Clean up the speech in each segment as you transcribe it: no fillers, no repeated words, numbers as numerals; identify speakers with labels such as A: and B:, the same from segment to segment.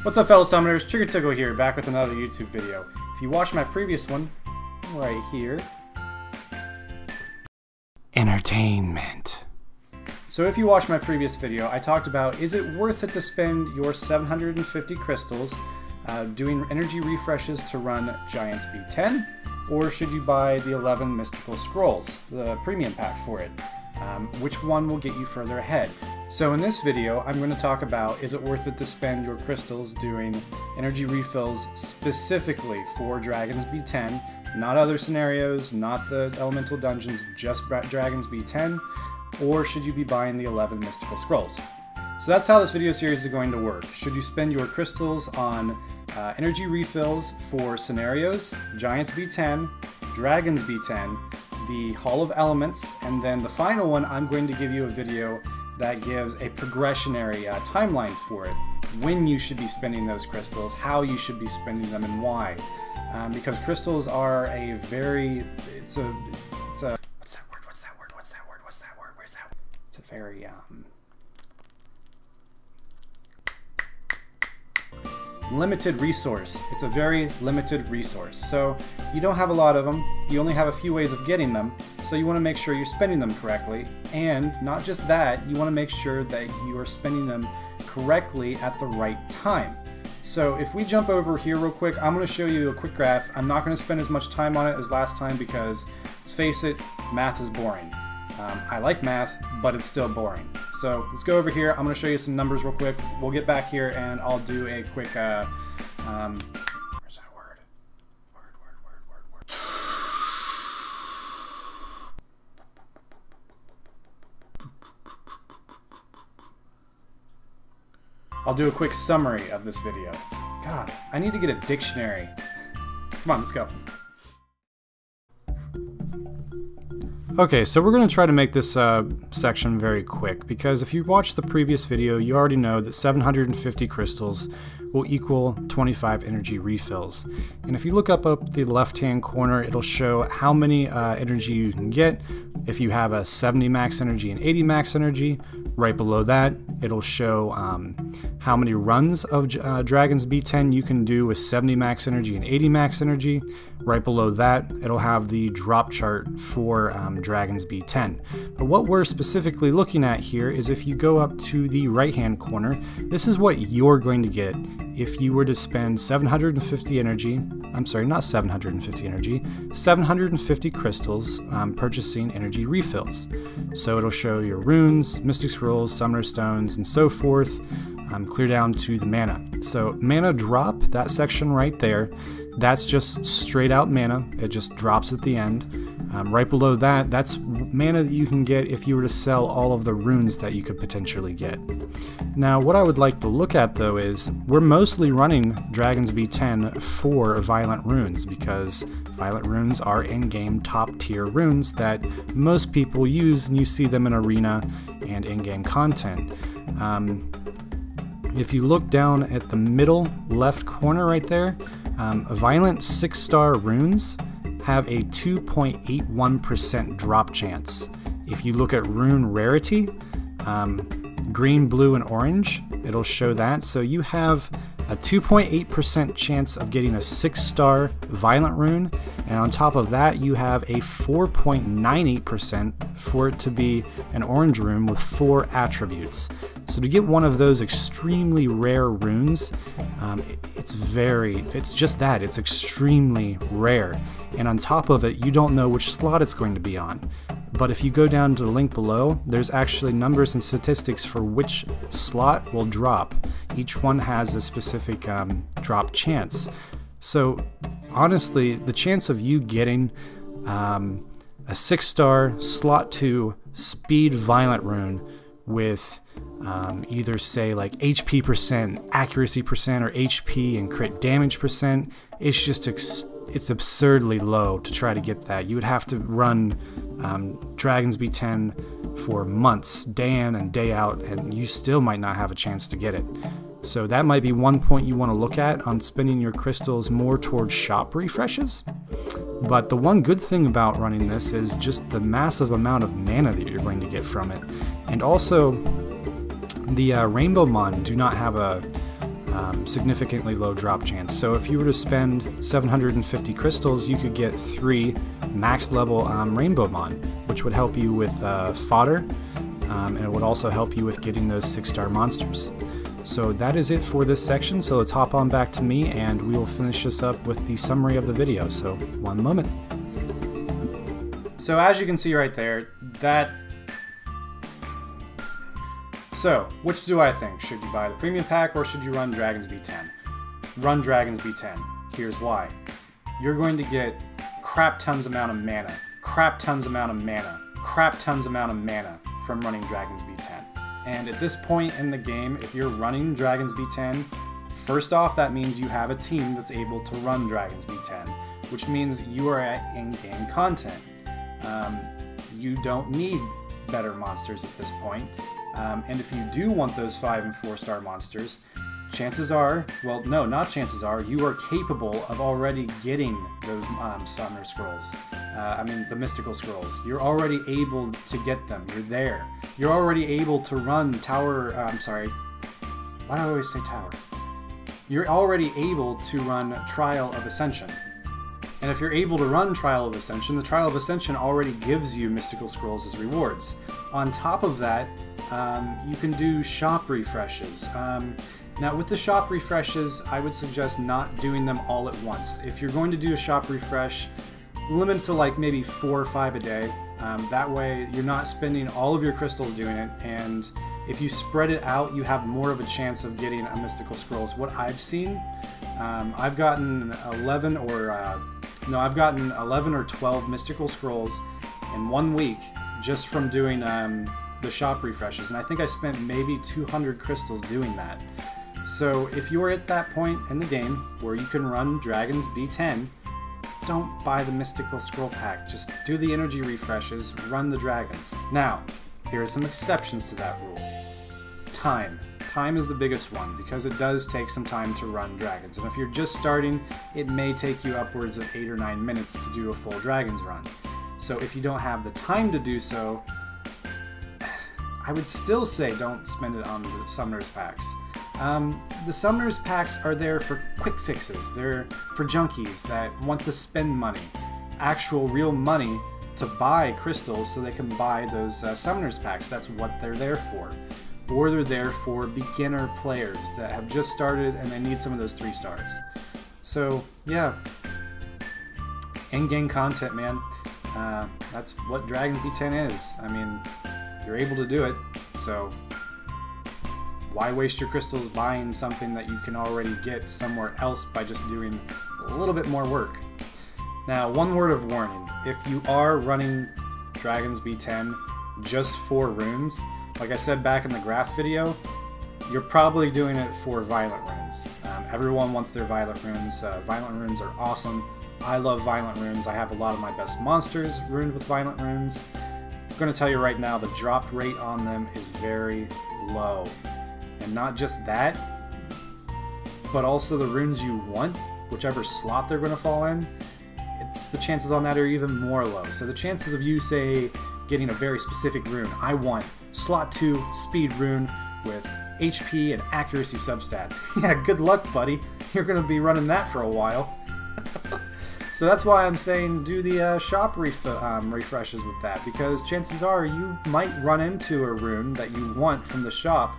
A: What's up, fellow summoners? Trigger Tickle here, back with another YouTube video. If you watched my previous one, right here, entertainment. So if you watched my previous video, I talked about, is it worth it to spend your 750 crystals doing energy refreshes to run Giants B10, or should you buy the 11 mystical scrolls, the premium pack for it? Which one will get you further ahead? So in this video, I'm going to talk about, is it worth it to spend your crystals doing energy refills specifically for Dragons B10, not other scenarios, not the elemental dungeons, just Dragons B10, or should you be buying the 11 mystical scrolls? So that's how this video series is going to work. Should you spend your crystals on energy refills for scenarios, Giants B10, Dragons B10, the Hall of Elements, and then the final one, I'm going to give you a video that gives a progressionary timeline for it, when you should be spending those crystals, how you should be spending them, and why. Because crystals are a very, it's a what's that word? Where's that? It's a very, limited resource. It's a very limited resource. So you don't have a lot of them. You only have a few ways of getting them. So you want to make sure you're spending them correctly. And not just that, you want to make sure that you are spending them correctly at the right time. So if we jump over here real quick, I'm going to show you a quick graph. I'm not going to spend as much time on it as last time because, let's face it, math is boring. I like math, but it's still boring. So let's go over here. I'm going to show you some numbers real quick. We'll get back here and I'll do a quick, where's that word? Word. I'll do a quick summary of this video. God, I need to get a dictionary. Come on, let's go. Okay, so we're going to try to make this section very quick, because if you watched the previous video, you already know that 750 crystals will equal 25 energy refills. And if you look up the left-hand corner, it'll show how many energy you can get. If you have a 70 max energy and 80 max energy, right below that, it'll show how many runs of Dragons B10 you can do with 70 max energy and 80 max energy. Right below that, it'll have the drop chart for Dragons B10. But what we're specifically looking at here is if you go up to the right-hand corner, this is what you're going to get if you were to spend 750 energy, I'm sorry, not 750 energy, 750 crystals purchasing energy refills. So it'll show your runes, mystic scrolls, summoner stones, and so forth, clear down to the mana. So mana drop, that section right there, that's just straight out mana. It just drops at the end. Right below that, that's mana that you can get if you were to sell all of the runes that you could potentially get. Now, what I would like to look at though is, we're mostly running Dragons B10 for Violent Runes, because Violent Runes are in-game top tier runes that most people use, and you see them in Arena and in-game content. If you look down at the middle left corner right there, Violent 6-star runes have a 2.81% drop chance. If you look at rune rarity, green, blue, and orange, it'll show that. So you have a 2.8% chance of getting a 6-star Violent rune, and on top of that you have a 4.98% for it to be an orange rune with 4 attributes. So to get one of those extremely rare runes, it's just that, it's extremely rare. And on top of it, you don't know which slot it's going to be on. But if you go down to the link below, there's actually numbers and statistics for which slot will drop. Each one has a specific drop chance. So honestly, the chance of you getting a 6-star slot 2 speed Violent rune with either say like HP percent, accuracy percent, or HP and crit damage percent, it's just it's absurdly low to try to get that. You would have to run Dragons B10 for months, day in and day out, and you still might not have a chance to get it. So that might be one point you want to look at on spending your crystals more towards shop refreshes. But the one good thing about running this is just the massive amount of mana that you're going to get from it. And also, the Rainbow Mon do not have a significantly low drop chance. So if you were to spend 750 crystals, you could get 3 max level rainbow mon, which would help you with fodder, and it would also help you with getting those 6-star monsters. So that is it for this section, so let's hop on back to me and we will finish this up with the summary of the video, so one moment. So as you can see right there, So, which do I think? Should you buy the premium pack or should you run Dragons B10? Run Dragons B10. Here's why. You're going to get crap tons amount of mana, crap tons amount of mana, crap tons amount of mana from running Dragons B10. And at this point in the game, if you're running Dragons B10, first off, that means you have a team that's able to run Dragons B10, which means you are at in-game content. You don't need better monsters at this point. And if you do want those 5- and 4-star monsters, chances are, well, no, not chances are, you are capable of already getting those Summoner Scrolls. The Mystical Scrolls. You're already able to get them. You're there. You're already able to run Tower, why do I always say Tower? You're already able to run Trial of Ascension. And if you're able to run Trial of Ascension, the Trial of Ascension already gives you Mystical Scrolls as rewards. On top of that, you can do shop refreshes. Now with the shop refreshes, I would suggest not doing them all at once. If you're going to do a shop refresh, limit it to like maybe 4 or 5 a day. That way you're not spending all of your crystals doing it, and if you spread it out, you have more of a chance of getting a Mystical Scrolls. What I've seen, I've gotten 11 or 12 Mystical Scrolls in 1 week just from doing the shop refreshes, and I think I spent maybe 200 crystals doing that. So if you're at that point in the game where you can run Dragons B10, don't buy the Mystical Scroll pack. Just do the energy refreshes, run the dragons. Now, here are some exceptions to that rule. Time. Time is the biggest one because it does take some time to run dragons, and if you're just starting, it may take you upwards of 8 or 9 minutes to do a full dragons run. So if you don't have the time to do so, I would still say don't spend it on the Summoners packs. The Summoners packs are there for quick fixes. They're for junkies that want to spend money, actual real money, to buy crystals so they can buy those Summoners packs. That's what they're there for. Or they're there for beginner players that have just started and they need some of those 3 stars. So yeah, in-game content, man. That's what Dragons B10 is. I mean, you're able to do it, so why waste your crystals buying something that you can already get somewhere else by just doing a little bit more work? Now, one word of warning. If you are running Dragons B10 just for runes, like I said back in the graph video, you're probably doing it for Violent runes. Everyone wants their Violent runes. Violent runes are awesome. I love Violent runes. I have a lot of my best monsters runed with Violent runes. I'm going to tell you right now, the drop rate on them is very low. And not just that, but also the runes you want, whichever slot they're going to fall in, the chances on that are even more low. So the chances of you, say, getting a very specific rune, I want slot 2 speed rune with HP and accuracy substats. Yeah, good luck, buddy. You're going to be running that for a while. So that's why I'm saying do the shop refreshes with that, because chances are you might run into a rune that you want from the shop.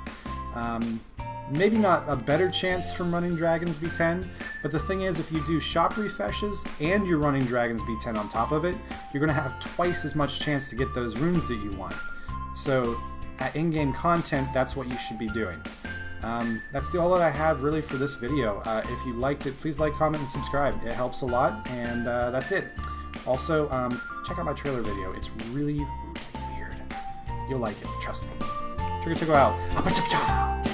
A: Maybe not a better chance from running Dragons B10, but the thing is, if you do shop refreshes and you're running Dragons B10 on top of it, you're going to have twice as much chance to get those runes that you want. So at in-game content, that's what you should be doing. That's all that I have really for this video. If you liked it, please like, comment, and subscribe. It helps a lot, and that's it. Also, check out my trailer video. It's really, really weird. You'll like it, trust me. Check it out.